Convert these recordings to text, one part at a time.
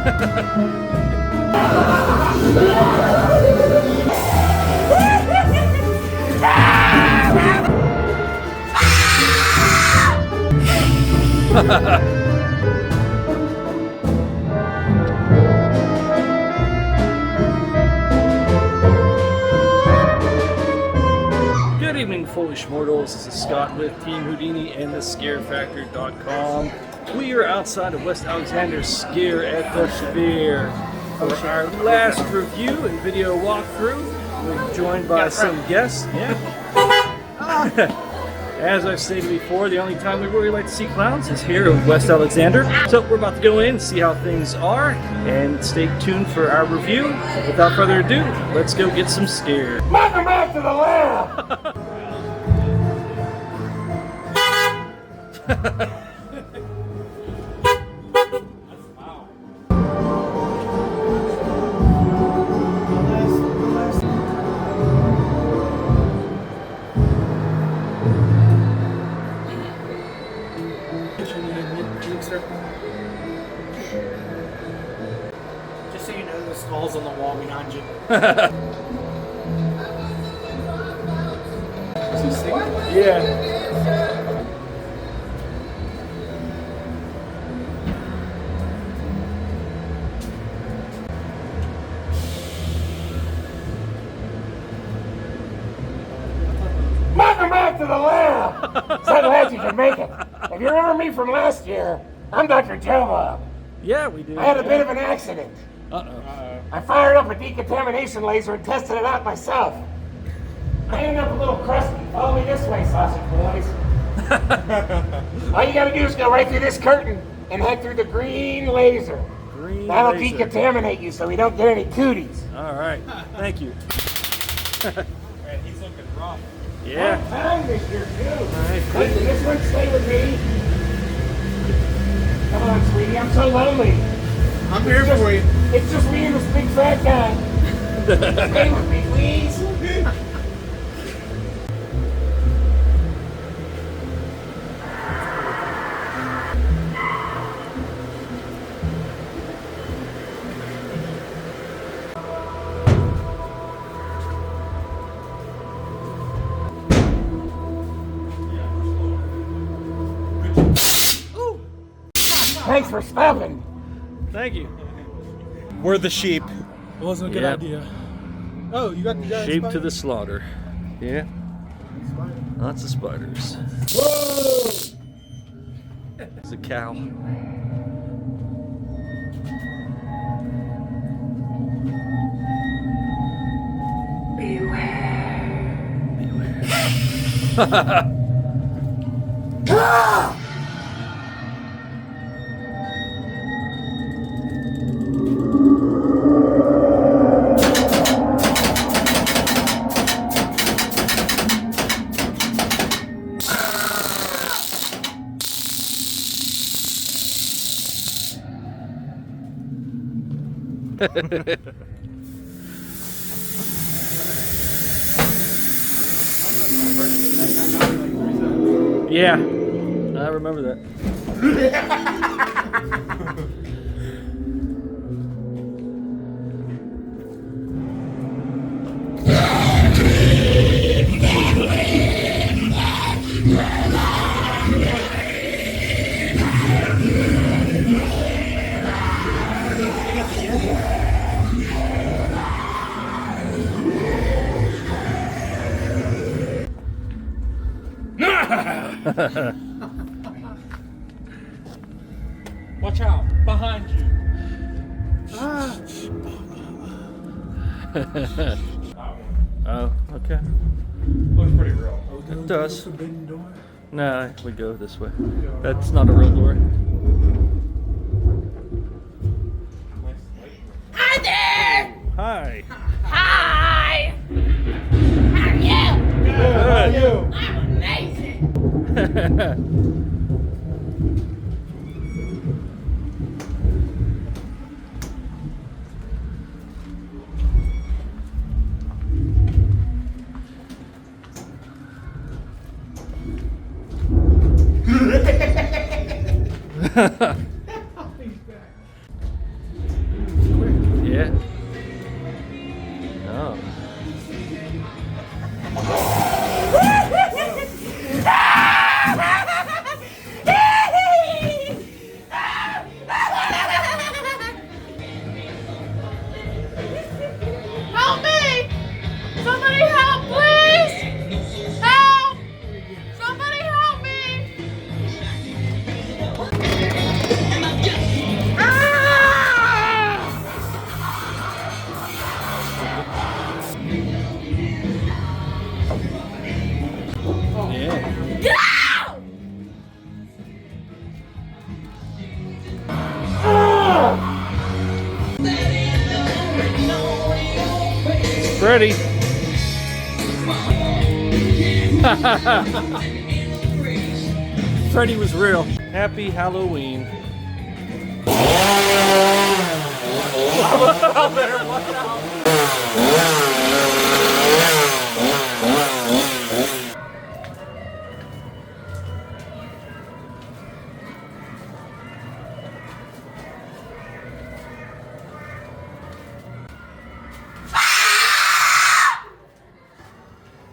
Good evening, foolish mortals. This is Scott with Team Houdini and thescarefactor.com. We are outside of West Alexander's Scare at the Fair. For our last review and video walkthrough, we're joined by some guests. Yeah. As I've stated before, the only time we really like to see clowns is here at West Alexander. So we're about to go in, see how things are, and stay tuned for our review. Without further ado, let's go get some scared. Welcome back to the lab! Just so you know, the skull's on the wall behind you. Is he singing? Yeah. Welcome back to the lab! So glad you could make it. If you remember me from last year, I'm Dr. Jobob. Yeah, we do. I had a bit of an accident. Uh-oh. I fired up a decontamination laser and tested it out myself. I ended up a little crusty. Follow me this way, sausage boys. All you gotta do is go right through this curtain and head through the green laser. Green That'll laser. decontaminate you so we don't get any cooties. All right. Thank you. Man, he's looking rough. Yeah. Long time this year, too. Alright, Listen, this one, stay with me. Come on, sweetie, I'm so lonely. I'm here for you. It's just me and this big fat guy. Stay with me, please. Thanks for stopping. Thank you. We're the sheep. It wasn't a good Yep. idea. Oh, you got the giant Sheep spider? to the slaughter. Yeah. Lots of spiders. Whoa! It's a cow. Beware. Yeah, I remember that. Watch out, behind you. Oh, okay. Looks pretty real. It does. No, we go this way. That's not a real door. Hi there! Hi. Hi! How are you? Good. I'm amazing! ready. Freddy was real. Happy Halloween.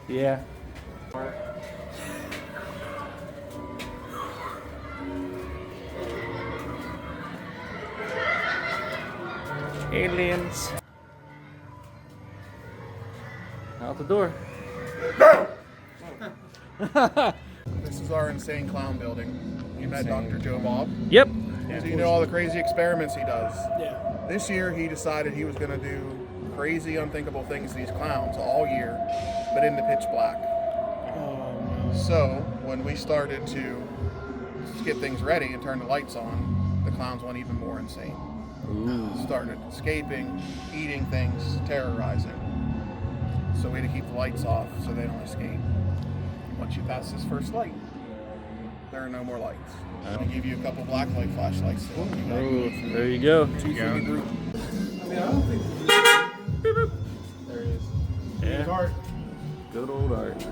Yeah. Aliens. Out the door. This is our insane clown building. You met Dr. Jobob. Yep. So you know all the crazy experiments he does. Yeah. This year he decided he was going to do crazy, unthinkable things to these clowns all year, but in the pitch black. So when we started to get things ready and turn the lights on, the clowns went even more insane. Started escaping, eating things, terrorizing. So we had to keep the lights off so they don't escape. Once you pass this first light, there are no more lights. I give you a couple black light flashlights. So There you go. two for the group. There it is. Yeah. Art. Good old art.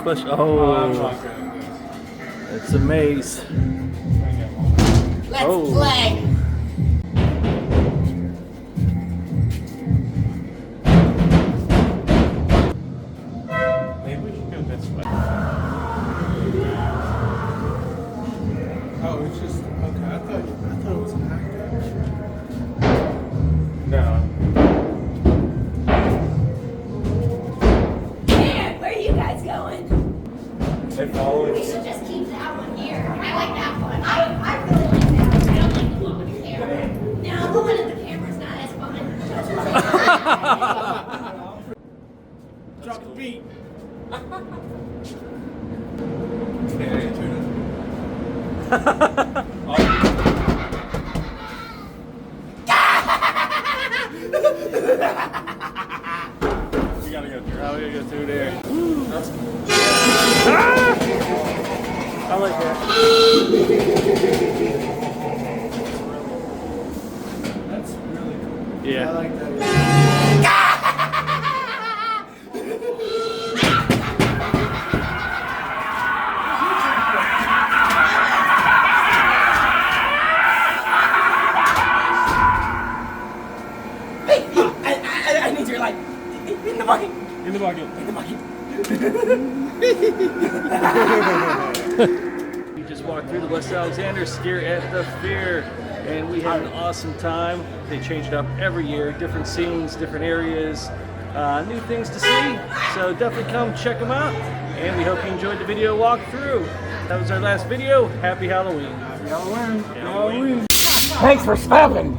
Question. Oh, it's a maze. Let's Oh. play. Maybe we should go this way. Oh, it's just okay. I thought it was an actor. No. Man, where are you guys going? They follow We it. should just keep that one here. I like that one. I really like that one. I don't like the one with the camera. No, the one with the camera's not as fun. Drop the beat. We gotta go through. Oh, we gotta go through there. I like that. That's really cool. Yeah. I like that. Hey, I need your light. In the bucket. In the bucket. In the bucket. We just walked through the West Alexander Scare at the Fair, and we had an awesome time. They change it up every year, different scenes, different areas, new things to see. So definitely come check them out, and we hope you enjoyed the video walkthrough. That was our last video. Happy Halloween. Halloween. Halloween. Thanks for stopping.